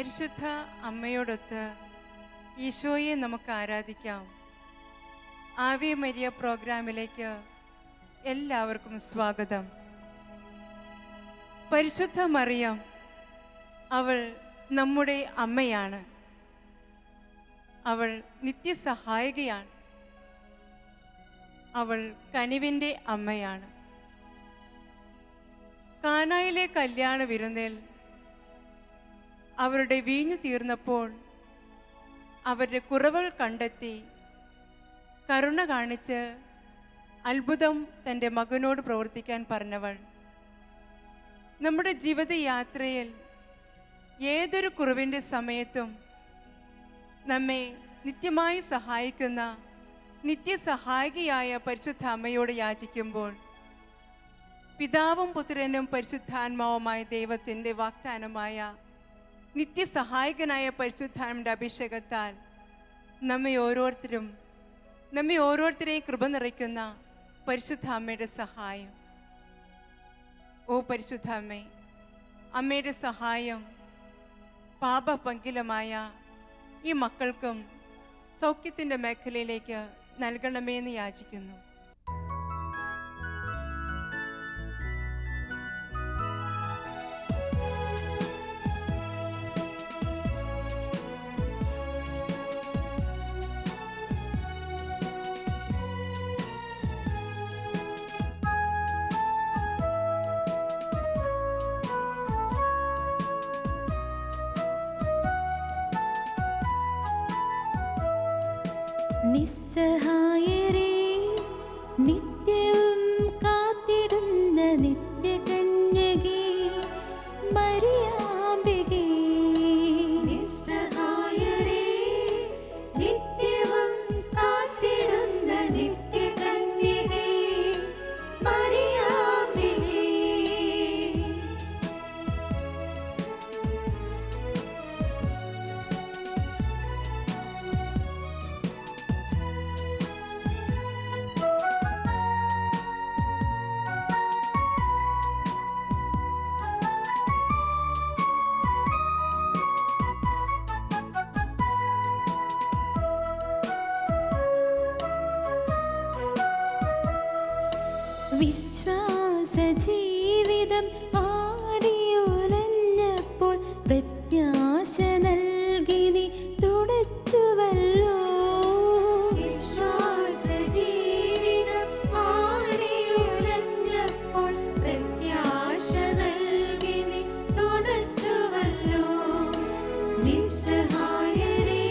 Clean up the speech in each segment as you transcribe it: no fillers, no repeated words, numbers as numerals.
പരിശുദ്ധ അമ്മയോടൊത്ത് ഈശോയെ നമുക്ക് ആരാധിക്കാം. ആവേ മരിയ പ്രോഗ്രാമിലേക്ക് എല്ലാവർക്കും സ്വാഗതം. പരിശുദ്ധ മറിയം അവൾ നമ്മുടെ അമ്മയാണ്. അവൾ നിത്യസഹായികയാണ്. അവൾ കനിവിൻ്റെ അമ്മയാണ്. കാനായിലെ കല്യാണ വിരുന്നിൽ അവരുടെ വീഞ്ഞു തീർന്നപ്പോൾ അവരുടെ കുറവുകൾ കണ്ടെത്തി കരുണ കാണിച്ച് അത്ഭുതം തൻ്റെ മകനോട് പ്രവർത്തിക്കാൻ പറഞ്ഞവൾ. നമ്മുടെ ജീവിതയാത്രയിൽ ഏതൊരു കുറവിൻ്റെ സമയത്തും നമ്മെ നിത്യമായി സഹായിക്കുന്ന നിത്യസഹായികയായ പരിശുദ്ധ അമ്മയോട് യാചിക്കുമ്പോൾ പിതാവും പുത്രനും പരിശുദ്ധാത്മാവുമായ ദൈവത്തിൻ്റെ വാഗ്ദാനമായ നിത്യസഹായകനായ പരിശുദ്ധാത്മാവിൻ്റെ അഭിഷേകത്താൽ നമ്മെ ഓരോരുത്തരെയും കൃപ നിറയ്ക്കുന്ന പരിശുദ്ധ അമ്മയുടെ സഹായം. ഓ പരിശുദ്ധ അമ്മേ, അമ്മയുടെ സഹായം പാപപങ്കിലമായ ഈ മക്കൾക്കും സൗഖ്യത്തിൻ്റെ മേഖലയിലേക്ക് നൽകണമെന്ന് യാചിക്കുന്നു. നിസ്സഹായരേ, നിത്യവും കാത്തിടുന്ന നിത്യകന്യകേ മരിയാമ്പികേ. നിസ്സഹായരേ, നിത്യവും കാത്തിടുന്ന നിത്യകന്യകേ മരിയാമ്പികേ. വിശ്വാസ ജീവിതം ആടിയുലഞ്ഞപ്പോൾ പ്രത്യാശ നൽകി നീ തുടച്ചുവല്ലോ. വിശ്വാസ ജീവിതം ആടിയുലഞ്ഞപ്പോൾ പ്രത്യാശ നൽകി നീ തുടച്ചുവല്ലോ. നിസ്സഹായരേ,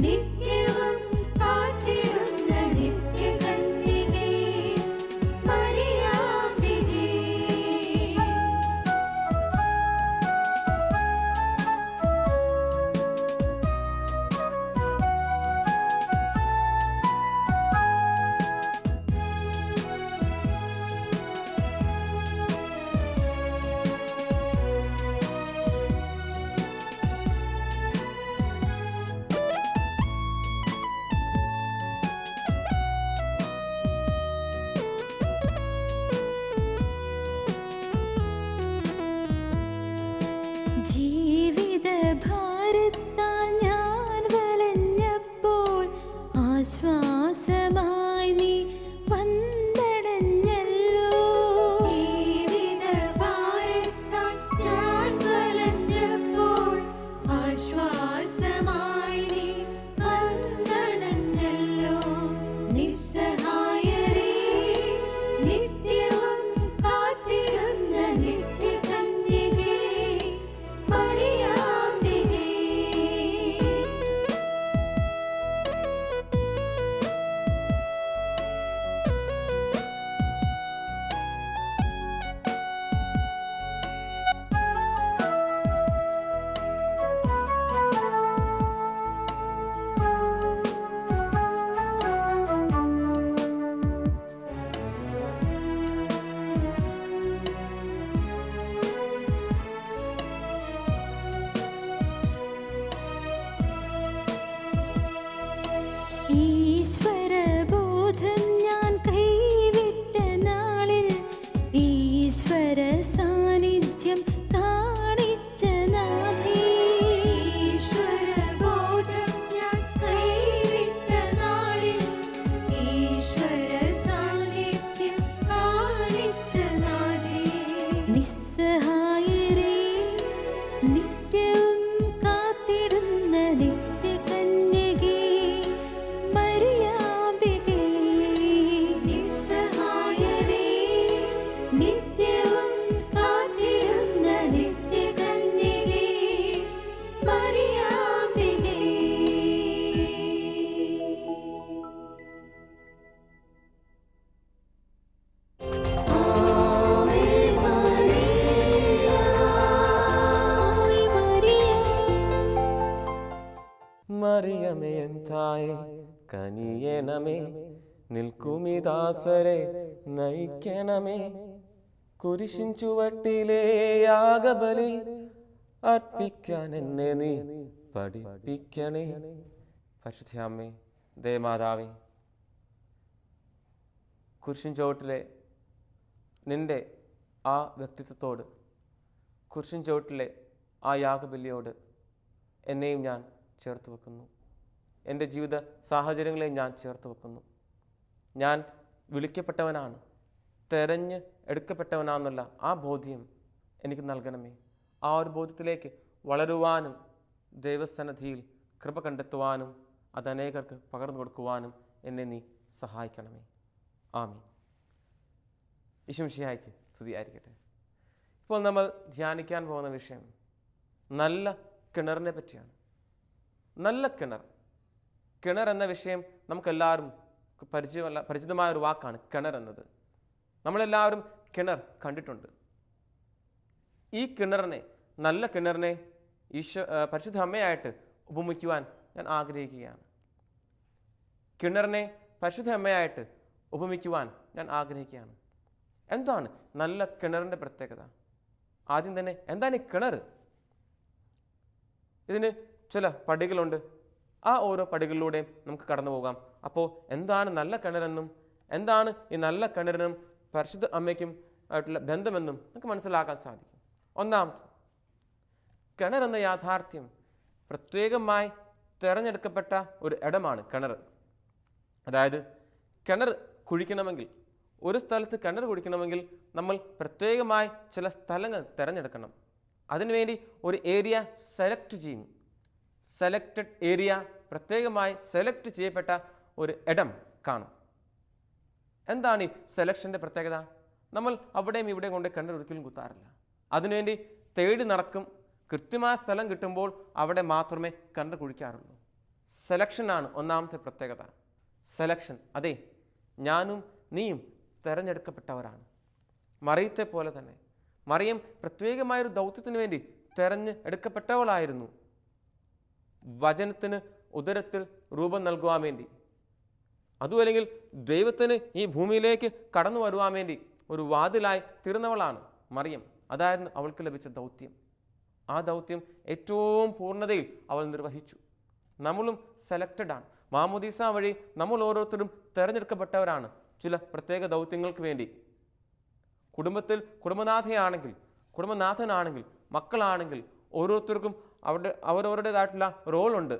നിത്യവും കാത്തിടുന്ന നിത്യകന്യകേ മരിയാമ്പികേ. കനിയണമേ, നിൽക്കുമിദാസരെ നയിക്കണമേ. കുരിശിൻ ചുവട്ടിലെ യാഗബലി അർപ്പിക്കാൻ എന്നെ നീ പഠിപ്പിക്കണേ. പരിശുദ്ധയമ്മേ, ദേവമാതാവേ, കുരിശിൻ ചുവട്ടിലെ നിൻ്റെ ആ വ്യക്തിത്വത്തോട്, കുരിശിൻ ചുവട്ടിലെ ആ യാഗബലിയോട് എന്നെയും ഞാൻ ചേർത്ത് വെക്കുന്നു. എൻ്റെ ജീവിത സാഹചര്യങ്ങളെയും ഞാൻ ചേർത്ത് വെക്കുന്നു. ഞാൻ വിളിക്കപ്പെട്ടവനാണ്, തെരഞ്ഞ് എടുക്കപ്പെട്ടവനാണെന്നുള്ള ആ ബോധ്യം എനിക്ക് നൽകണമേ. ആ ഒരു ബോധ്യത്തിലേക്ക് വളരുവാനും ദൈവസന്നിധിയിൽ കൃപ കണ്ടെത്തുവാനും അത് അനേകർക്ക് പകർന്നു കൊടുക്കുവാനും എന്നെ നീ സഹായിക്കണമേ. ആമീൻ. ഈശോമിശിഹായ്ക്ക് സ്തുതിയായിരിക്കട്ടെ. ഇപ്പോൾ നമ്മൾ ധ്യാനിക്കാൻ പോകുന്ന വിഷയം നല്ല കിണറിനെ പറ്റിയാണ്. നല്ല കിണർ എന്ന വിഷയം നമുക്കെല്ലാവരും പരിചിതമായ ഒരു വാക്കാണ് കിണർ എന്നത്. നമ്മളെല്ലാവരും കിണർ കണ്ടിട്ടുണ്ട്. ഈ കിണറിനെ, നല്ല കിണറിനെ പരിശുദ്ധ അമ്മയായിട്ട് ഉപമിക്കുവാൻ ഞാൻ ആഗ്രഹിക്കുകയാണ്. കിണറിനെ പരിശുദ്ധ അമ്മയായിട്ട് ഉപമിക്കുവാൻ ഞാൻ ആഗ്രഹിക്കുകയാണ്. എന്താണ് നല്ല കിണറിൻ്റെ പ്രത്യേകത? ആദ്യം തന്നെ എന്താണ് ഈ കിണർ? ഇതിന് ചില പടികളുണ്ട്. ആ ഓരോ പടികളിലൂടെയും നമുക്ക് കടന്നു പോകാം. അപ്പോൾ എന്താണ് നല്ല കിണറെന്നും എന്താണ് ഈ നല്ല കിണറിനും പരിശുദ്ധ അമ്മയ്ക്കും ആയിട്ടുള്ള ബന്ധമെന്നും നമുക്ക് മനസ്സിലാക്കാൻ സാധിക്കും. ഒന്നാമത്, കിണർ എന്ന യാഥാർത്ഥ്യം പ്രത്യേകമായി തിരഞ്ഞെടുക്കപ്പെട്ട ഒരു ഇടമാണ് കിണർ. അതായത് കിണർ കുഴിക്കണമെങ്കിൽ, ഒരു സ്ഥലത്ത് കിണർ കുഴിക്കണമെങ്കിൽ നമ്മൾ പ്രത്യേകമായി ചില സ്ഥലങ്ങൾ തിരഞ്ഞെടുക്കണം. അതിനുവേണ്ടി ഒരു ഏരിയ സെലക്ട് ചെയ്യും. സെലക്റ്റഡ് ഏരിയ, പ്രത്യേകമായി സെലക്ട് ചെയ്യപ്പെട്ട ഒരു ഇടം കാണും. എന്താണ് ഈ സെലക്ഷൻ്റെ പ്രത്യേകത? നമ്മൾ അവിടെയും ഇവിടെയും കൊണ്ട് കിണർ ഒരിക്കലും കുത്താറില്ല. അതിനുവേണ്ടി തേടി നടക്കും. കൃത്യമായ സ്ഥലം കിട്ടുമ്പോൾ അവിടെ മാത്രമേ കിണർ കുഴിക്കാറുള്ളൂ. സെലക്ഷനാണ് ഒന്നാമത്തെ പ്രത്യേകത. സെലക്ഷൻ. അതെ, ഞാനും നീയും തിരഞ്ഞെടുക്കപ്പെട്ടവരാണ്. മറിയത്തെ പോലെ തന്നെ മറിയം പ്രത്യേകമായൊരു ദൗത്യത്തിന് വേണ്ടി തിരഞ്ഞെടുക്കപ്പെട്ടവളായിരുന്നു. വചനത്തിന് ഉദരത്തിൽ രൂപം നൽകുവാൻ വേണ്ടി, അതുമല്ലെങ്കിൽ ദൈവത്തിന് ഈ ഭൂമിയിലേക്ക് കടന്നു വരുവാൻ വേണ്ടി ഒരു വാതിലായി തീർന്നവളാണ് മറിയം. അതായിരുന്നു അവൾക്ക് ലഭിച്ച ദൗത്യം. ആ ദൗത്യം ഏറ്റവും പൂർണ്ണതയിൽ അവൾ നിർവഹിച്ചു. നമ്മളും സെലക്റ്റഡ് ആണ്. മാമോദീസ വഴി നമ്മൾ ഓരോരുത്തരും തിരഞ്ഞെടുക്കപ്പെട്ടവരാണ് ചില പ്രത്യേക ദൗത്യങ്ങൾക്ക് വേണ്ടി. കുടുംബത്തിൽ കുടുംബനാഥനാണെങ്കിൽ മക്കളാണെങ്കിൽ ഓരോരുത്തർക്കും അവരവരുടേതായിട്ടുള്ള റോളുണ്ട്,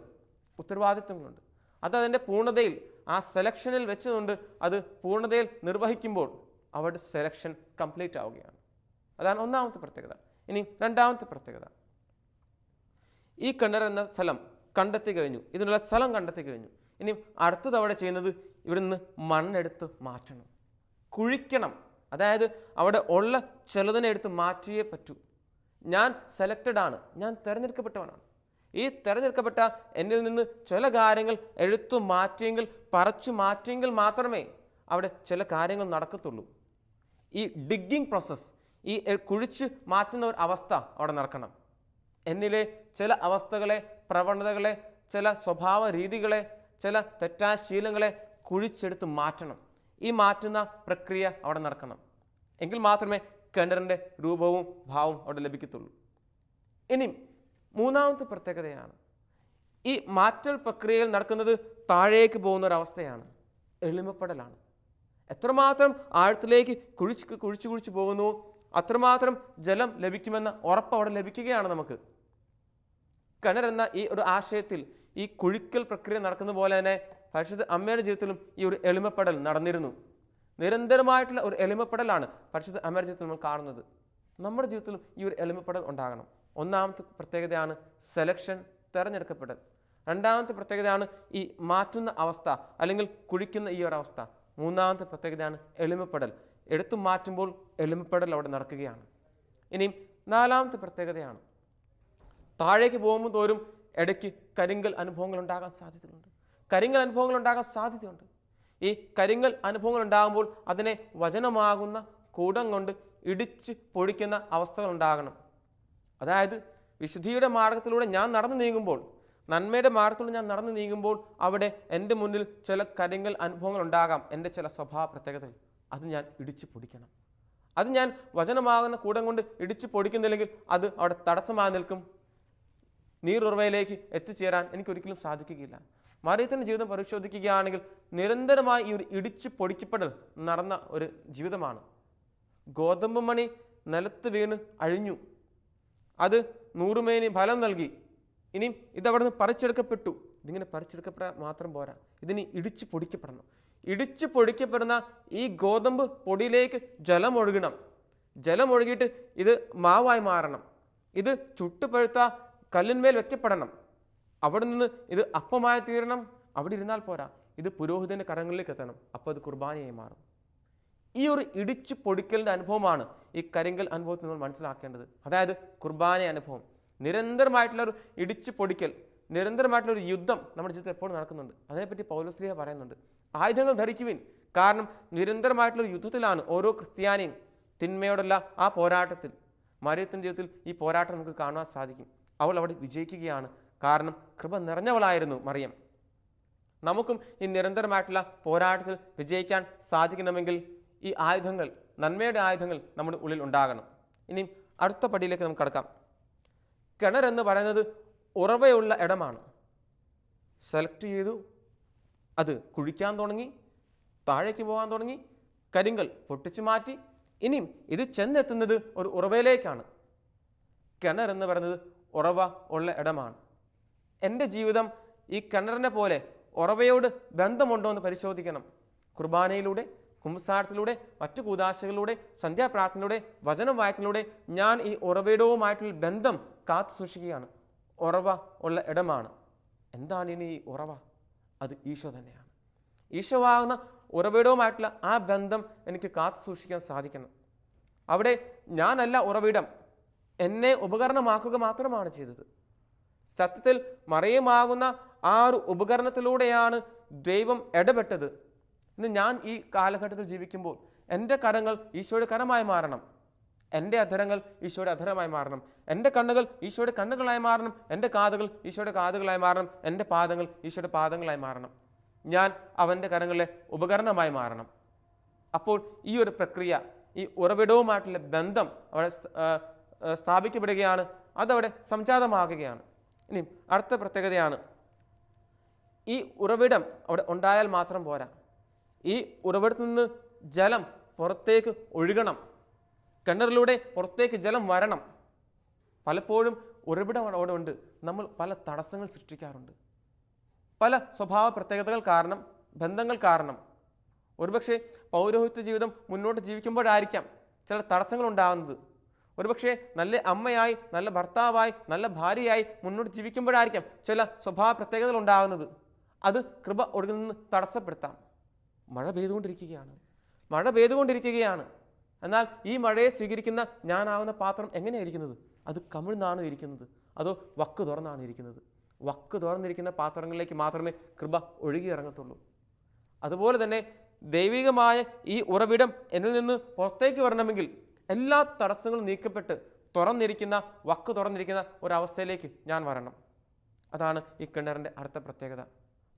ഉത്തരവാദിത്വങ്ങളുണ്ട്. അതിൻ്റെ പൂർണ്ണതയിൽ ആ സെലക്ഷനിൽ വെച്ചുകൊണ്ട് അത് പൂർണ്ണതയിൽ നിർവഹിക്കുമ്പോൾ അവരുടെ സെലക്ഷൻ കംപ്ലീറ്റ് ആവുകയാണ്. അതാണ് ഒന്നാമത്തെ പ്രത്യേകത. ഇനി രണ്ടാമത്തെ പ്രത്യേകത, ഈ കിണർ എന്ന സ്ഥലം കണ്ടെത്തി കഴിഞ്ഞു, ഇതിനുള്ള സ്ഥലം കണ്ടെത്തി കഴിഞ്ഞു. ഇനി അടുത്തത് അവിടെ ചെയ്യുന്നത് ഇവിടുന്ന് മണ്ണെടുത്ത് മാറ്റണം, കുഴിക്കണം. അതായത് അവിടെ ഉള്ള ചിലതിനെ എടുത്ത് മാറ്റിയേ പറ്റൂ. ഞാൻ സെലക്റ്റഡ് ആണ്, ഞാൻ തിരഞ്ഞെടുക്കപ്പെട്ടവനാണ്. ഈ തിരഞ്ഞെടുക്കപ്പെട്ട എന്നിൽ നിന്ന് ചില കാര്യങ്ങൾ എടുത്തു മാറ്റിയെങ്കിൽ, പറിച്ചു മാറ്റിയെങ്കിൽ മാത്രമേ അവിടെ ചില കാര്യങ്ങൾ നടക്കത്തുള്ളൂ. ഈ ഡിഗ്ഗിങ് പ്രോസസ്സ്, ഈ കുഴിച്ച് മാറ്റുന്ന ഒരു അവസ്ഥ അവിടെ നടക്കണം. എന്നിലെ ചില അവസ്ഥകളെ, പ്രവണതകളെ, ചില സ്വഭാവ രീതികളെ, ചില തെറ്റായ ശീലങ്ങളെ കുഴിച്ചെടുത്ത് മാറ്റണം. ഈ മാറ്റുന്ന പ്രക്രിയ അവിടെ നടക്കണം. എങ്കിൽ മാത്രമേ കിണറിൻ്റെ രൂപവും ഭാവവും അവിടെ ലഭിക്കത്തുള്ളൂ. ഇനി മൂന്നാമത്തെ പ്രത്യേകതയാണ്, ഈ മാറ്റൽ പ്രക്രിയയിൽ നടക്കുന്നത് താഴേക്ക് പോകുന്ന ഒരവസ്ഥയാണ്, എളിമപ്പെടലാണ്. എത്രമാത്രം ആഴത്തിലേക്ക് കുഴിച്ചു പോകുന്നു അത്രമാത്രം ജലം ലഭിക്കുമെന്ന ഉറപ്പ് അവിടെ ലഭിക്കുകയാണ് നമുക്ക്. കിണറെന്ന ഈ ഒരു ആശയത്തിൽ ഈ കുഴിക്കൽ പ്രക്രിയ നടക്കുന്ന പോലെ തന്നെ പരിശുദ്ധ അമ്മയുടെ ജീവിതത്തിലും ഈ ഒരു എളിമപ്പെടൽ നടന്നിരുന്നു. നിരന്തരമായിട്ടുള്ള ഒരു എളിമപ്പെടലാണ് പരിശുദ്ധ അമ്മയുടെ ജീവിതത്തിൽ നമ്മൾ കാണുന്നത്. നമ്മുടെ ജീവിതത്തിലും ഈ ഒരു എളിമപ്പെടൽ ഉണ്ടാകണം. ഒന്നാമത്തെ പ്രത്യേകതയാണ് സെലക്ഷൻ, തിരഞ്ഞെടുക്കപ്പെടൽ. രണ്ടാമത്തെ പ്രത്യേകതയാണ് ഈ മാറ്റുന്ന അവസ്ഥ അല്ലെങ്കിൽ കുഴിക്കുന്ന ഈ ഒരു അവസ്ഥ. മൂന്നാമത്തെ പ്രത്യേകതയാണ് എളിമപ്പെടൽ. എടുത്തു മാറ്റുമ്പോൾ എളിമപ്പെടൽ അവിടെ നടക്കുകയാണ്. ഇനിയും നാലാമത്തെ പ്രത്യേകതയാണ്, താഴേക്ക് പോകുമ്പോൾ തോറും ഇടയ്ക്ക് കരിങ്കൽ അനുഭവങ്ങൾ ഉണ്ടാകാൻ സാധ്യതയുണ്ട്. ഈ കരിങ്കൽ അനുഭവങ്ങൾ ഉണ്ടാകുമ്പോൾ അതിനെ വചനമാകുന്ന കൂടം കൊണ്ട് ഇടിച്ച് പൊടിക്കുന്ന അവസ്ഥകൾ ഉണ്ടാകണം. അതായത് വിശുദ്ധിയുടെ മാർഗത്തിലൂടെ ഞാൻ നടന്നു നീങ്ങുമ്പോൾ നന്മയുടെ മാർഗത്തിലൂടെ ഞാൻ നടന്നു നീങ്ങുമ്പോൾ അവിടെ എൻ്റെ മുന്നിൽ ചില കരിങ്കൽ അനുഭവങ്ങൾ ഉണ്ടാകാം. എൻ്റെ ചില സ്വഭാവ പ്രത്യേകതകൾ അത് ഞാൻ ഇടിച്ചു പൊടിക്കണം. അത് ഞാൻ വചനമാകുന്ന കൂടം കൊണ്ട് ഇടിച്ചു പൊടിക്കുന്നില്ലെങ്കിൽ അത് അവിടെ തടസ്സമായി നിൽക്കും. നീരുറവയിലേക്ക് എത്തിച്ചേരാൻ എനിക്കൊരിക്കലും സാധിക്കുകയില്ല. മറിയത്തിൻ്റെ ജീവിതം പരിശോധിക്കുകയാണെങ്കിൽ നിരന്തരമായി ഈ ഒരു ഇടിച്ചു പൊടിക്കപ്പെടൽ നടന്ന ഒരു ജീവിതമാണ്. ഗോതമ്പ് മണി നിലത്ത് വീണ് അഴിഞ്ഞു, അത് 100 മേനി ഫലം നൽകി. ഇനിയും ഇതവിടെ നിന്ന് പറിച്ചെടുക്കപ്പെട്ടു. ഇതിങ്ങനെ പറിച്ചെടുക്കപ്പെടാൻ മാത്രം പോരാ, ഇതിന് ഇടിച്ചു പൊടിക്കപ്പെടണം. ഇടിച്ചു പൊടിക്കപ്പെടുന്ന ഈ ഗോതമ്പ് പൊടിയിലേക്ക് ജലം ഒഴുകണം. ജലം ഒഴുകിയിട്ട് ഇത് മാവായി മാറണം. ഇത് ചുട്ടുപഴുത്ത കല്ലിന്മേൽ വെക്കപ്പെടണം. അവിടെ നിന്ന് ഇത് അപ്പമായി തീരണം. അവിടെ ഇരുന്നാൽ പോരാ, ഇത് പുരോഹിതൻ്റെ കരങ്ങളിലേക്ക് എത്തണം. അപ്പോൾ അത് കുർബാനയായി മാറും. ഈ ഒരു ഇടിച്ചു പൊടിക്കലിൻ്റെ അനുഭവമാണ് ഈ കരിങ്കൽ അനുഭവത്തിൽ നമ്മൾ മനസ്സിലാക്കേണ്ടത്. അതായത് കുർബാന അനുഭവം, നിരന്തരമായിട്ടുള്ള ഒരു ഇടിച്ചു പൊടിക്കൽ, നിരന്തരമായിട്ടുള്ള ഒരു യുദ്ധം നമ്മുടെ ജീവിതത്തിൽ എപ്പോഴും നടക്കുന്നുണ്ട്. അതിനെപ്പറ്റി പൗലോസ്ലീഹ പറയുന്നുണ്ട്, ആയുധങ്ങൾ ധരിക്കുവിൻ. കാരണം നിരന്തരമായിട്ടുള്ള ഒരു യുദ്ധത്തിലാണ് ഓരോ ക്രിസ്ത്യാനിയും തിന്മയോടുള്ള ആ പോരാട്ടത്തിൽ. മറിയത്തിൻ്റെ ജീവിതത്തിൽ ഈ പോരാട്ടം നമുക്ക് കാണാൻ സാധിക്കും. അവൾ അവിടെ വിജയിക്കുകയാണ്. കാരണം കൃപ നിറഞ്ഞവളായിരുന്നു മറിയം. നമുക്കും ഈ നിരന്തരമായിട്ടുള്ള പോരാട്ടത്തിൽ വിജയിക്കാൻ സാധിക്കണമെങ്കിൽ ഈ ആയുധങ്ങൾ, നന്മയുടെ ആയുധങ്ങൾ നമ്മുടെ ഉള്ളിൽ ഉണ്ടാകണം. ഇനി അടുത്ത പടിയിലേക്ക് നമുക്ക് കടക്കാം. കിണറെന്ന് പറയുന്നത് ഉറവയുള്ള ഇടമാണ്. സെലക്ട് ചെയ്തു, അത് കുഴിക്കാൻ തുടങ്ങി, താഴേക്ക് പോകാൻ തുടങ്ങി, കരിങ്കൽ പൊട്ടിച്ചു മാറ്റി. ഇനിയും ഇത് ചെന്നെത്തുന്നത് ഒരു ഉറവയിലേക്കാണ്. കിണറെന്ന് പറയുന്നത് ഉറവ ഉള്ള ഇടമാണ്. എൻ്റെ ജീവിതം ഈ കിണറിനെ പോലെ ഉറവയോട് ബന്ധമുണ്ടോ എന്ന് പരിശോധിക്കണം. കുർബാനയിലൂടെ, കുംസാരത്തിലൂടെ, മറ്റു കൂദാശകളിലൂടെ, സന്ധ്യാപ്രാർത്ഥനയിലൂടെ, വചനം വായനയിലൂടെ ഞാൻ ഈ ഉറവയുടവുമായിട്ടുള്ള ബന്ധം കാത്തു സൂക്ഷിക്കുകയാണ്. ഉറവ ഉള്ള ഇടമാണ്. എന്താണ് ഇനി ഈ ഉറവ? അത് ഈശോ തന്നെയാണ്. ഈശോവാകുന്ന ഉറവിടവുമായിട്ടുള്ള ആ ബന്ധം എനിക്ക് കാത്തു സൂക്ഷിക്കാൻ സാധിക്കണം. അവിടെ ഞാനല്ല ഉറവിടം, എന്നെ ഉപകരണമാക്കുക മാത്രമാണ് ചെയ്തത്. സത്യത്തിൽ മറിയമാകുന്ന ആ ഒരു ഉപകരണത്തിലൂടെയാണ് ദൈവം ഇടപെട്ടത്. ഇന്ന് ഞാൻ ഈ കാലഘട്ടത്തിൽ ജീവിക്കുമ്പോൾ എൻ്റെ കരങ്ങൾ ഈശോയുടെ കരമായി മാറണം, എൻ്റെ അധരങ്ങൾ ഈശോയുടെ അധരമായി മാറണം, എൻ്റെ കണ്ണുകൾ ഈശോയുടെ കണ്ണുകളായി മാറണം, എൻ്റെ കാതുകൾ ഈശോയുടെ കാതുകളായി മാറണം, എൻ്റെ പാദങ്ങൾ ഈശോയുടെ പാദങ്ങളായി മാറണം. ഞാൻ അവൻ്റെ കരങ്ങളിലെ ഉപകരണമായി മാറണം. അപ്പോൾ ഈ ഒരു പ്രക്രിയ, ഈ ഉറവിടവുമായിട്ടുള്ള ബന്ധം അവിടെ സ്ഥാപിക്കപ്പെടുകയാണ്, അതവിടെ സംജാതമാകുകയാണ്. ഇനി അടുത്ത പ്രത്യേകതയാണ്, ഈ ഉറവിടം അവിടെ ഉണ്ടായാൽ മാത്രം പോരാ, ഈ ഉറവിടത്തിൽ നിന്ന് ജലം പുറത്തേക്ക് ഒഴുകണം. കിണറിലൂടെ പുറത്തേക്ക് ജലം വരണം. പലപ്പോഴും ഉറവിടം അവിടെ ഉണ്ട്, നമ്മൾ പല തടസ്സങ്ങൾ സൃഷ്ടിക്കാറുണ്ട്. പല സ്വഭാവ പ്രത്യേകതകൾ കാരണം, ബന്ധങ്ങൾ കാരണം, ഒരുപക്ഷെ പൗരോഹിത്യ ജീവിതം മുന്നോട്ട് ജീവിക്കുമ്പോഴായിരിക്കാം ചില തടസ്സങ്ങൾ ഉണ്ടാകുന്നത്. ഒരുപക്ഷെ നല്ല അമ്മയായി, നല്ല ഭർത്താവായി, നല്ല ഭാര്യയായി മുന്നോട്ട് ജീവിക്കുമ്പോഴായിരിക്കാം ചില സ്വഭാവ പ്രത്യേകതകൾ ഉണ്ടാകുന്നത്. അത് കൃപ ഒടുങ്ങിൽ നിന്ന് തടസ്സപ്പെടുത്താം. മഴ പെയ്തുകൊണ്ടിരിക്കുകയാണ്. എന്നാൽ ഈ മഴയെ സ്വീകരിക്കുന്ന ഞാനാവുന്ന പാത്രം എങ്ങനെയാണ് ഇരിക്കുന്നത്? അത് കമിഴ്ന്നാണ് ഇരിക്കുന്നത്, അതോ വക്ക് തുറന്നാണ് ഇരിക്കുന്നത്? വക്ക് തുറന്നിരിക്കുന്ന പാത്രങ്ങളിലേക്ക് മാത്രമേ കൃപ ഒഴുകി ഇറങ്ങത്തുള്ളൂ. അതുപോലെ തന്നെ ദൈവികമായ ഈ ഉറവിടം എന്നിൽ നിന്ന് പുറത്തേക്ക് വരണമെങ്കിൽ എല്ലാ തടസ്സങ്ങളും നീക്കപ്പെട്ട് വക്ക് തുറന്നിരിക്കുന്ന ഒരവസ്ഥയിലേക്ക് ഞാൻ വരണം. അതാണ് ഈ കിണറിൻ്റെ അടുത്ത പ്രത്യേകത.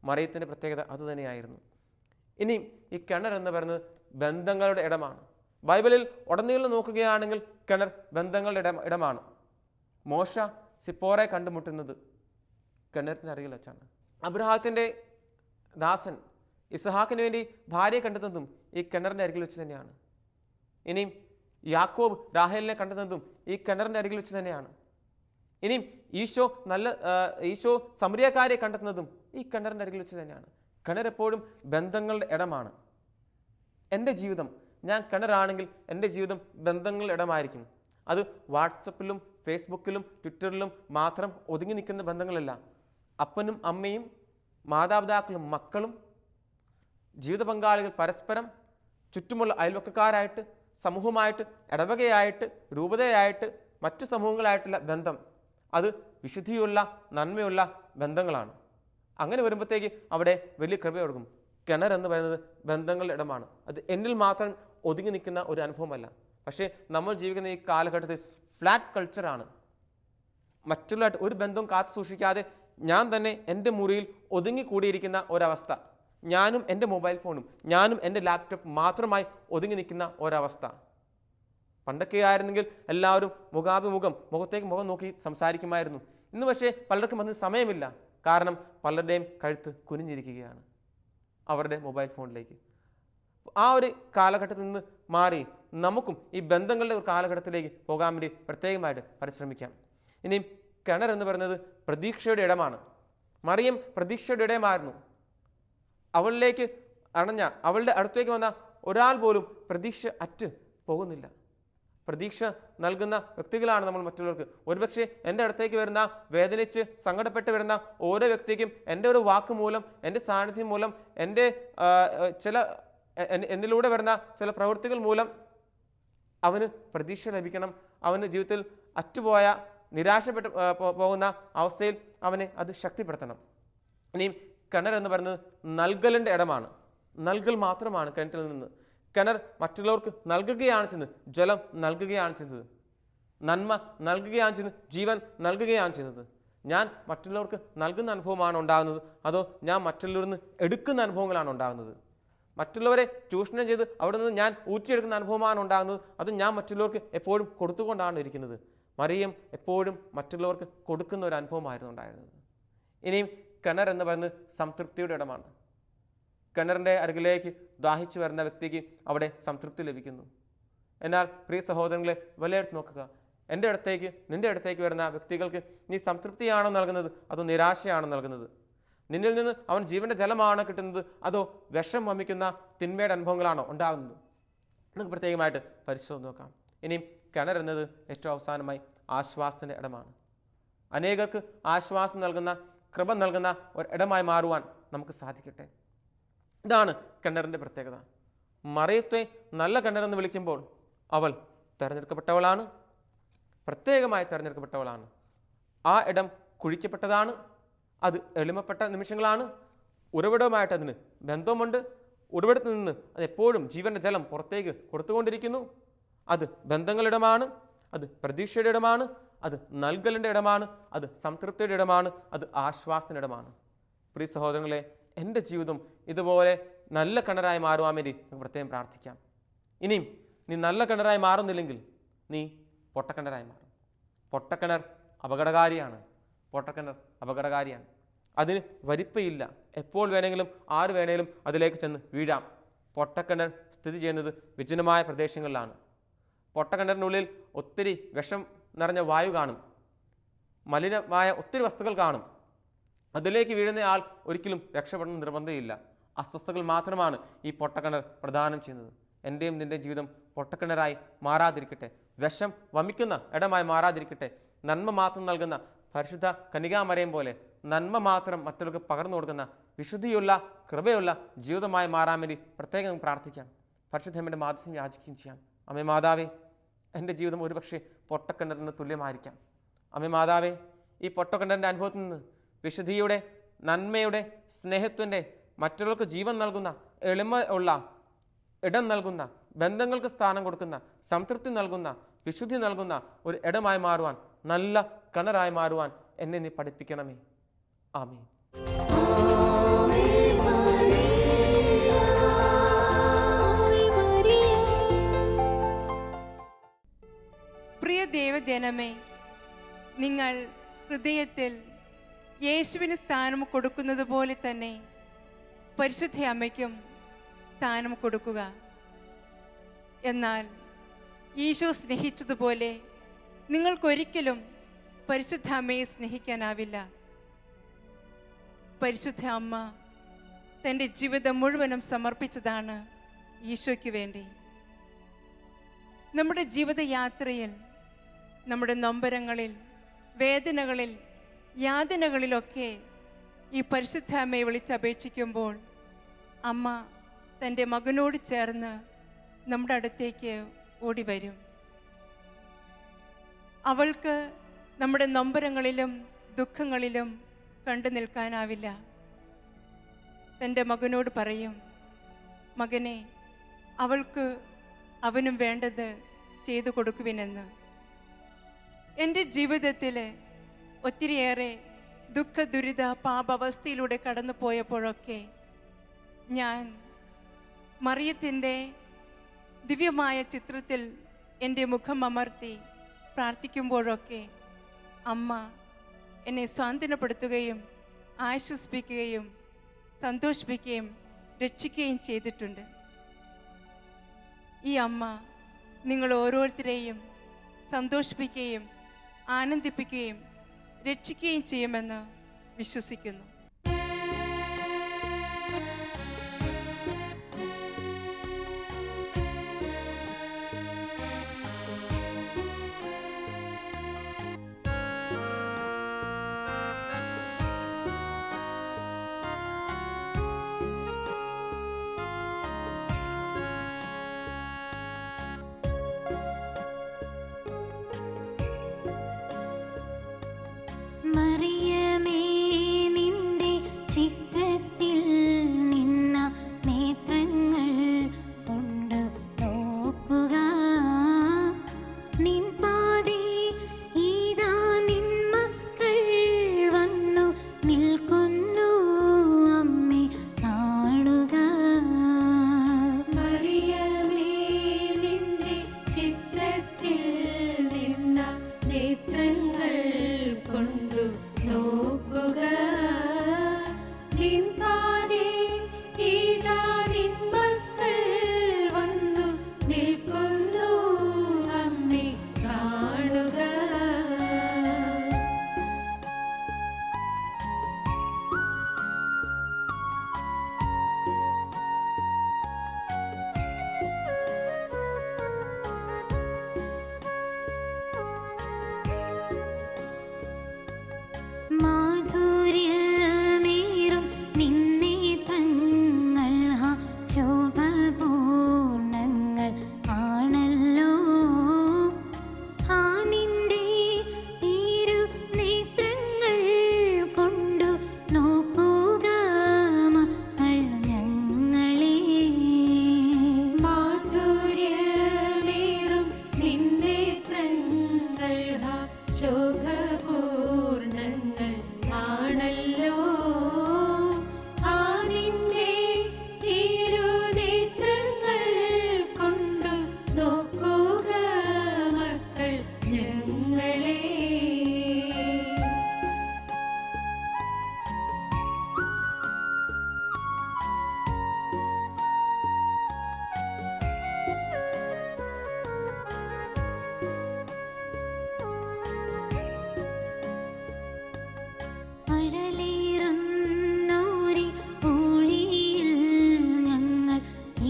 മറിയത്തിൻ്റെ പ്രത്യേകത അതുതന്നെയായിരുന്നു. ഇനി ഈ കിണർ എന്ന് പറയുന്നത് ബന്ധങ്ങളുടെ ഇടമാണ്. ബൈബിളിൽ ഉടനീളം നോക്കുകയാണെങ്കിൽ കിണർ ബന്ധങ്ങളുടെ ഇടമാണ്. മോശ സിപ്പോറെ കണ്ടുമുട്ടുന്നത് കിണറിൻ്റെ അരികിൽ വെച്ചാണ്. അബ്രഹാത്തിൻ്റെ ദാസൻ ഇസ്ഹാക്കിന് വേണ്ടി ഭാര്യയെ കണ്ടെത്തുന്നതും ഈ കിണറിൻ്റെ അരികിൽ വെച്ച് തന്നെയാണ്. ഇനിയും യാക്കോബ് രാഹേലിനെ കണ്ടെത്തുന്നതും ഈ കിണറിൻ്റെ അരികിൽ വെച്ച് തന്നെയാണ്. ഇനിയും ഈശോ സമരിയക്കാരെ കണ്ടെത്തുന്നതും ഈ കിണറിൻ്റെ അരികിൽ വെച്ച് തന്നെയാണ്. കിണർ എപ്പോഴും ബന്ധങ്ങളുടെ ഇടമാണ്. എൻ്റെ ജീവിതം, ഞാൻ കിണറാണെങ്കിൽ എൻ്റെ ജീവിതം ബന്ധങ്ങളുടെ ഇടമായിരിക്കും. അത് വാട്സപ്പിലും ഫേസ്ബുക്കിലും ട്വിറ്ററിലും മാത്രം ഒതുങ്ങി നിൽക്കുന്ന ബന്ധങ്ങളല്ല. അപ്പനും അമ്മയും മാതാപിതാക്കളും മക്കളും ജീവിത പങ്കാളികൾ പരസ്പരം, ചുറ്റുമുള്ള അയൽവക്കക്കാരായിട്ട്, സമൂഹമായിട്ട്, ഇടവകയായിട്ട്, രൂപതയായിട്ട്, മറ്റു സമൂഹങ്ങളായിട്ടുള്ള ബന്ധം, അത് വിശുദ്ധിയുള്ള നന്മയുള്ള ബന്ധങ്ങളാണ്. അങ്ങനെ വരുമ്പോഴത്തേക്ക് അവിടെ വലിയ കൃപയൊഴുകും. കിണർ എന്ന് പറയുന്നത് ബന്ധങ്ങളുടെ ഇടമാണ്. അത് എന്നിൽ മാത്രം ഒതുങ്ങി നിൽക്കുന്ന ഒരു അനുഭവമല്ല. പക്ഷേ നമ്മൾ ജീവിക്കുന്ന ഈ കാലഘട്ടത്തിൽ ഫ്ലാറ്റ് കൾച്ചറാണ്. മറ്റുള്ളതായിട്ട് ഒരു ബന്ധവും കാത്തു സൂക്ഷിക്കാതെ ഞാൻ തന്നെ എൻ്റെ മുറിയിൽ ഒതുങ്ങിക്കൂടിയിരിക്കുന്ന ഒരവസ്ഥ, ഞാനും എൻ്റെ മൊബൈൽ ഫോണും ഞാനും എൻ്റെ ലാപ്ടോപ്പ് മാത്രമായി ഒതുങ്ങി നിൽക്കുന്ന ഒരവസ്ഥ. പണ്ടൊക്കെ ആയിരുന്നെങ്കിൽ എല്ലാവരും മുഖാഭിമുഖം, മുഖത്തേക്ക് മുഖം നോക്കി സംസാരിക്കുമായിരുന്നു. ഇന്ന് പക്ഷേ പലർക്കും അതിന് സമയമില്ല. കാരണം പലരുടെയും കഴുത്ത് കുനിഞ്ഞിരിക്കുകയാണ് അവരുടെ മൊബൈൽ ഫോണിലേക്ക്. ആ ഒരു കാലഘട്ടത്തിൽ നിന്ന് മാറി നമുക്കും ഈ ബന്ധങ്ങളുടെ ഒരു കാലഘട്ടത്തിലേക്ക് പോകാൻ വേണ്ടി പ്രത്യേകമായിട്ട് പരിശ്രമിക്കാം. ഇനിയും കിണർ എന്ന് പറയുന്നത് പ്രതീക്ഷയുടെ ഇടമാണ്. മറിയം പ്രതീക്ഷയുടെ ഇടമായിരുന്നു. അവളിലേക്ക് അവളുടെ അടുത്തേക്ക് വന്ന ഒരാൾ പോലും പ്രതീക്ഷ അറ്റ് പോകുന്നില്ല. പ്രതീക്ഷ നൽകുന്ന വ്യക്തികളാണ് നമ്മൾ മറ്റുള്ളവർക്ക്. ഒരുപക്ഷെ എൻ്റെ അടുത്തേക്ക് വരുന്ന, വേദനിച്ച് സങ്കടപ്പെട്ട് വരുന്ന ഓരോ വ്യക്തിക്കും എൻ്റെ ഒരു വാക്ക് മൂലം, എൻ്റെ സാന്നിധ്യം മൂലം, എൻ്റെ എന്നിലൂടെ വരുന്ന ചില പ്രവൃത്തികൾ മൂലം അവന് പ്രതീക്ഷ ലഭിക്കണം. അവന് ജീവിതത്തിൽ അറ്റുപോയ, നിരാശപ്പെട്ട് പോകുന്ന അവസ്ഥയിൽ അവനെ അത് ശക്തിപ്പെടുത്തണം. ഇനിയും കിണർ എന്ന് പറയുന്നത് നൽകലിൻ്റെ ഇടമാണ്. നൽകൽ മാത്രമാണ് കിണറ്റിൽ നിന്ന്. കിണർ മറ്റുള്ളവർക്ക് നൽകുകയാണ് ചെയ്യുന്നത്, ജലം നൽകുകയാണ് ചെയ്യുന്നത്, നന്മ നൽകുകയാണ് ചെയ്യുന്നത്, ജീവൻ നൽകുകയാണ് ചെയ്യുന്നത്. ഞാൻ മറ്റുള്ളവർക്ക് നൽകുന്ന അനുഭവമാണ് ഉണ്ടാകുന്നത്, അതോ ഞാൻ മറ്റുള്ളവരിൽ നിന്ന് എടുക്കുന്ന അനുഭവങ്ങളാണ് ഉണ്ടാകുന്നത്? മറ്റുള്ളവരെ ചൂഷണം ചെയ്ത് അവിടെ നിന്ന് ഞാൻ ഊറ്റിയെടുക്കുന്ന അനുഭവമാണ് ഉണ്ടാകുന്നത്, അത് ഞാൻ മറ്റുള്ളവർക്ക് എപ്പോഴും കൊടുത്തുകൊണ്ടാണ് ഇരിക്കുന്നത്? മറിയം എപ്പോഴും മറ്റുള്ളവർക്ക് കൊടുക്കുന്ന ഒരു അനുഭവമായിരുന്നു ഉണ്ടായിരുന്നത്. ഇനിയും കിണർ എന്ന് പറയുന്നത് സംതൃപ്തിയുടെ ഇടമാണ്. കിണറിൻ്റെ അരികിലേക്ക് ദാഹിച്ചു വരുന്ന വ്യക്തിക്ക് അവിടെ സംതൃപ്തി ലഭിക്കുന്നു. എന്നാൽ പ്രിയ സഹോദരങ്ങളെ, വിലയിരുത്തി നോക്കുക. എൻ്റെ അടുത്തേക്ക്, നിൻ്റെ അടുത്തേക്ക് വരുന്ന വ്യക്തികൾക്ക് നീ സംതൃപ്തിയാണോ നൽകുന്നത്, അതോ നിരാശയാണോ നൽകുന്നത്? നിന്നിൽ നിന്ന് അവൻ ജീവൻ്റെ ജലമാണോ കിട്ടുന്നത്, അതോ വിഷം വമിക്കുന്ന തിന്മയുടെ അനുഭവങ്ങളാണോ ഉണ്ടാകുന്നത്? നമുക്ക് പ്രത്യേകമായിട്ട് പരിശോധന നോക്കാം. ഇനിയും കിണർ എന്നത് ഏറ്റവും അവസാനമായി ആശ്വാസത്തിൻ്റെ ഇടമാണ്. അനേകർക്ക് ആശ്വാസം നൽകുന്ന, കൃപ നൽകുന്ന ഒരു ഇടമായി മാറുവാൻ നമുക്ക് സാധിക്കട്ടെ. ഇതാണ് കിണറിൻ്റെ പ്രത്യേകത. മറിയത്തെ നല്ല കിണറെന്ന് വിളിക്കുമ്പോൾ അവൾ തിരഞ്ഞെടുക്കപ്പെട്ടവളാണ്, പ്രത്യേകമായി തിരഞ്ഞെടുക്കപ്പെട്ടവളാണ്. ആ ഇടം കുഴിക്കപ്പെട്ടതാണ്, അത് എളിമപ്പെട്ട നിമിഷങ്ങളാണ്. ഉറവിടവുമായിട്ട് അതിന് ബന്ധമുണ്ട്. ഉറവിടത്തിൽ നിന്ന് അത് എപ്പോഴും ജീവൻ്റെ ജലം പുറത്തേക്ക് കൊടുത്തുകൊണ്ടിരിക്കുന്നു. അത് ബന്ധങ്ങളുടെ ഇടമാണ്, അത് പ്രതീക്ഷയുടെ ഇടമാണ്, അത് നൽകലിൻ്റെ ഇടമാണ്, അത് സംതൃപ്തിയുടെ ഇടമാണ്, അത് ആശ്വാസത്തിൻ്റെ ഇടമാണ്. പ്രിയ സഹോദരങ്ങളെ, എൻ്റെ ജീവിതം ഇതുപോലെ നല്ല കിണറായി മാറുവാൻ വേണ്ടി നമുക്ക് പ്രത്യേകം പ്രാർത്ഥിക്കാം. ഇനിയും നീ നല്ല കിണറായി മാറുന്നില്ലെങ്കിൽ നീ പൊട്ടക്കിണറായി മാറും. പൊട്ടക്കിണർ അപകടകാരിയാണ്. പൊട്ടക്കിണർ അപകടകാരിയാണ്. അതിന് വലിപ്പയില്ല. എപ്പോൾ വേണമെങ്കിലും ആര് വേണമെങ്കിലും അതിലേക്ക് ചെന്ന് വീഴാം. പൊട്ടക്കിണർ സ്ഥിതി ചെയ്യുന്നത് വിജനമായ പ്രദേശങ്ങളിലാണ്. പൊട്ടക്കിണറിനുള്ളിൽ ഒത്തിരി വിഷം നിറഞ്ഞ വായു കാണും, മലിനമായ ഒത്തിരി വസ്തുക്കൾ കാണും. അതിലേക്ക് വീഴുന്ന ആൾ ഒരിക്കലും രക്ഷപ്പെടണം നിർബന്ധമില്ല. അസ്വസ്ഥകൾ മാത്രമാണ് ഈ പൊട്ടക്കിണർ പ്രദാനം ചെയ്യുന്നത്. എൻ്റെയും നിൻ്റെ ജീവിതം പൊട്ടക്കിണറായി മാറാതിരിക്കട്ടെ, വിഷം വമിക്കുന്ന ഇടമായി മാറാതിരിക്കട്ടെ. നന്മ മാത്രം നൽകുന്ന പരിശുദ്ധ കന്യകാമറിയം പോലെ നന്മ മാത്രം മറ്റുള്ളവർക്ക് പകർന്നു കൊടുക്കുന്ന വിശുദ്ധിയുള്ള, കൃപയുള്ള ജീവിതമായി മാറാൻ വേണ്ടി പ്രത്യേകം പ്രാർത്ഥിക്കാം. പരിശുദ്ധ അമ്മയുടെ മാധ്യസ്ഥം യാചിക്കുകയും ചെയ്യാം. അമ്മേ മാതാവേ, എൻ്റെ ജീവിതം ഒരുപക്ഷെ പൊട്ടക്കിണറിന് തുല്യമായിരിക്കാം. അമ്മേ മാതാവേ, ഈ പൊട്ടക്കിണറിൻ്റെ അനുഭവത്തിൽ നിന്ന് വിശുദ്ധിയുടെ, നന്മയുടെ, സ്നേഹത്തിൻ്റെ, മറ്റുള്ളവർക്ക് ജീവൻ നൽകുന്ന, എളിമ ഉള്ള ഇടം നൽകുന്ന, ബന്ധങ്ങൾക്ക് സ്ഥാനം കൊടുക്കുന്ന, സംതൃപ്തി നൽകുന്ന, വിശുദ്ധി നൽകുന്ന ഒരു ഇടമായി മാറുവാൻ, നല്ല കിണറായി മാറുവാൻ എന്നെ നീ പഠിപ്പിക്കണമേ. ആമേൻ. പ്രിയ ദൈവജനമേ, നിങ്ങൾ ഹൃദയത്തിൽ യേശുവിന് സ്ഥാനം കൊടുക്കുന്നത് പോലെ തന്നെ പരിശുദ്ധ അമ്മയ്ക്കും സ്ഥാനം കൊടുക്കുക. എന്നാൽ ഈശോ സ്നേഹിച്ചതുപോലെ നിങ്ങൾക്കൊരിക്കലും പരിശുദ്ധ അമ്മയെ സ്നേഹിക്കാനാവില്ല. പരിശുദ്ധ അമ്മ തൻ്റെ ജീവിതം മുഴുവനും സമർപ്പിച്ചതാണ് ഈശോയ്ക്ക് വേണ്ടി. നമ്മുടെ ജീവിതയാത്രയിൽ, നമ്മുടെ നൊമ്പരങ്ങളിൽ, വേദനകളിൽ, യാതനകളിലൊക്കെ ഈ പരിശുദ്ധ അമ്മയെ വിളിച്ചപേക്ഷിക്കുമ്പോൾ അമ്മ തൻ്റെ മകനോട് ചേർന്ന് നമ്മുടെ അടുത്തേക്ക് ഓടി വരും. അവൾക്ക് നമ്മുടെ നൊമ്പരങ്ങളിലും ദുഃഖങ്ങളിലും കണ്ടു നിൽക്കാനാവില്ല. തൻ്റെ മകനോട് പറയും, മകനെ, അവനും വേണ്ടത് ചെയ്തു കൊടുക്കുവിനെന്ന്. എൻ്റെ ജീവിതത്തിൽ ഒത്തിരിയേറെ ദുഃഖ ദുരിത പാപാവസ്ഥയിലൂടെ കടന്നു പോയപ്പോഴൊക്കെ ഞാൻ മറിയത്തിൻ്റെ ദിവ്യമായ ചിത്രത്തിൽ എൻ്റെ മുഖം അമർത്തി പ്രാർത്ഥിക്കുമ്പോഴൊക്കെ അമ്മ എന്നെ സാന്ത്വനപ്പെടുത്തുകയും ആശ്വസിപ്പിക്കുകയും സന്തോഷിപ്പിക്കുകയും രക്ഷിക്കുകയും ചെയ്തിട്ടുണ്ട്. ഈ അമ്മ നിങ്ങൾ ഓരോരുത്തരെയും സന്തോഷിപ്പിക്കുകയും ആനന്ദിപ്പിക്കുകയും രക്ഷിക്കുകയും ചെയ്യുമെന്ന് വിശ്വസിക്കുന്നു. മറിയമേ നിന്റെ ചിത്രത്തിൽ നിന്ന നേത്രങ്ങൾ കൊണ്ട് നോക്കുക. നിൻ പാതേ ഇതാ നിൻ മക്കൾ വന്നു നിൽക്കുന്നു. അമ്മേ കാണുക. മറിയമേ നിന്റെ ചിത്രത്തിൽ നിന്ന നേത്രങ്ങൾ കൊണ്ടു നോക്കുക. നിൻ പാതേ ഇതാ നിൻ മക്കൾ വന്നു നിൽക്കുന്നു. അമ്മേ കാണുക. മാധുര്യമേറും നിന്നേത്രങ്ങൾ ശോഭപൂർണ്ണങ്ങൾ ആണല്ലോ. നിന്റെ തിരുനേത്രങ്ങൾ കൊണ്ടു നോക്കുക മക്കൾ ഞങ്ങളെ. മാധുര്യമേറും നിന്നേത്രങ്ങൾ ശോഭപൂർണ്ണങ്ങൾ ആണല്ലോ. നിന്റെ തിരുനേത്രങ്ങൾ കൊണ്ടു നോക്കുക മക്കൾ ഞങ്ങളെ. അഴലേറുന്നോരി ഊഴിയിൽ ഞങ്ങൾ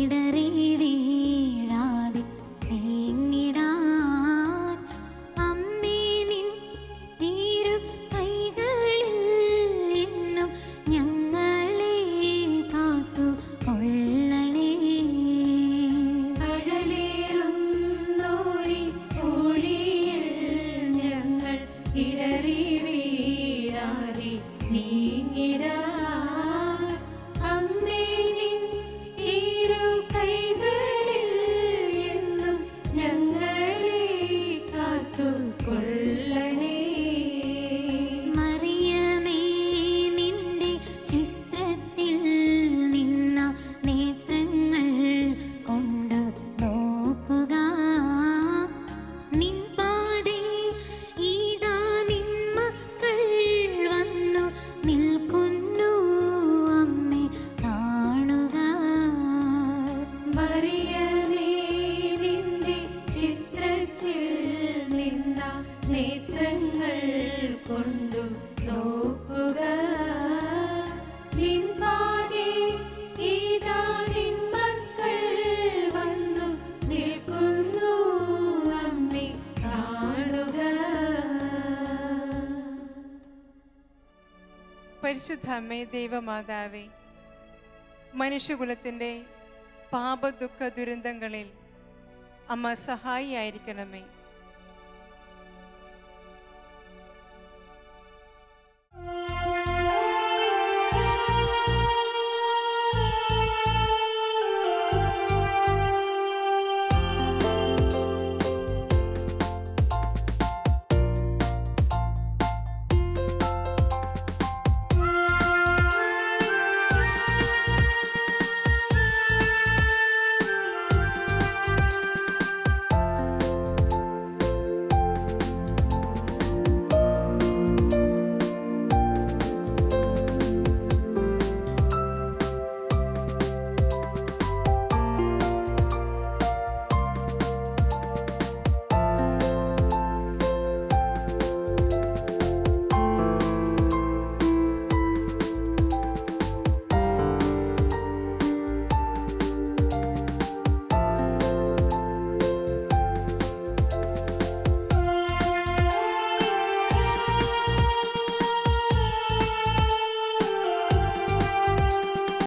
ഇടറി വീഴാതെ നീങ്ങിടാൻ അമ്മേ നിൻ തിരു കൈകളിൽ എന്നും ഞങ്ങളെ കാത്തു കൊള്ളണേ. അഴലേറുന്നോരി ഊഴിയിൽ ഞങ്ങൾ ഇടറി വീഴാതെ നീങ്ങിടാൻ അമ്മേ നിൻ തിരു കൈകളിൽ എന്നും ഞങ്ങളെ കാത്തു കൊള്ളണേ. മറിയമേ നിന്റെ ചിത്രത്തിൽ നിന്ന നേത്രങ്ങൾ കൊണ്ട് നോക്കുക. നിൻ പാതേ ഇതാ നിൻ മക്കൾ വന്നു നിൽക്കുന്നു. അമ്മേ കാണുക. മറിയമേ നിന്റെ ചിത്രത്തിൽ നിന്ന നേത്രങ്ങൾ കൊണ്ടു നോക്കുക. നിൻ പാതേ ഇതാ നിൻ മക്കൾ വന്നു നിൽക്കുന്നു. അമ്മേ കാണുക. പരിശുദ്ധ അമ്മേ, ദൈവമാതാവേ, മനുഷ്യകുലത്തിൻ്റെ പാപദുഃഖ ദുരന്തങ്ങളിൽ അമ്മ സഹായിയായിരിക്കണമേ.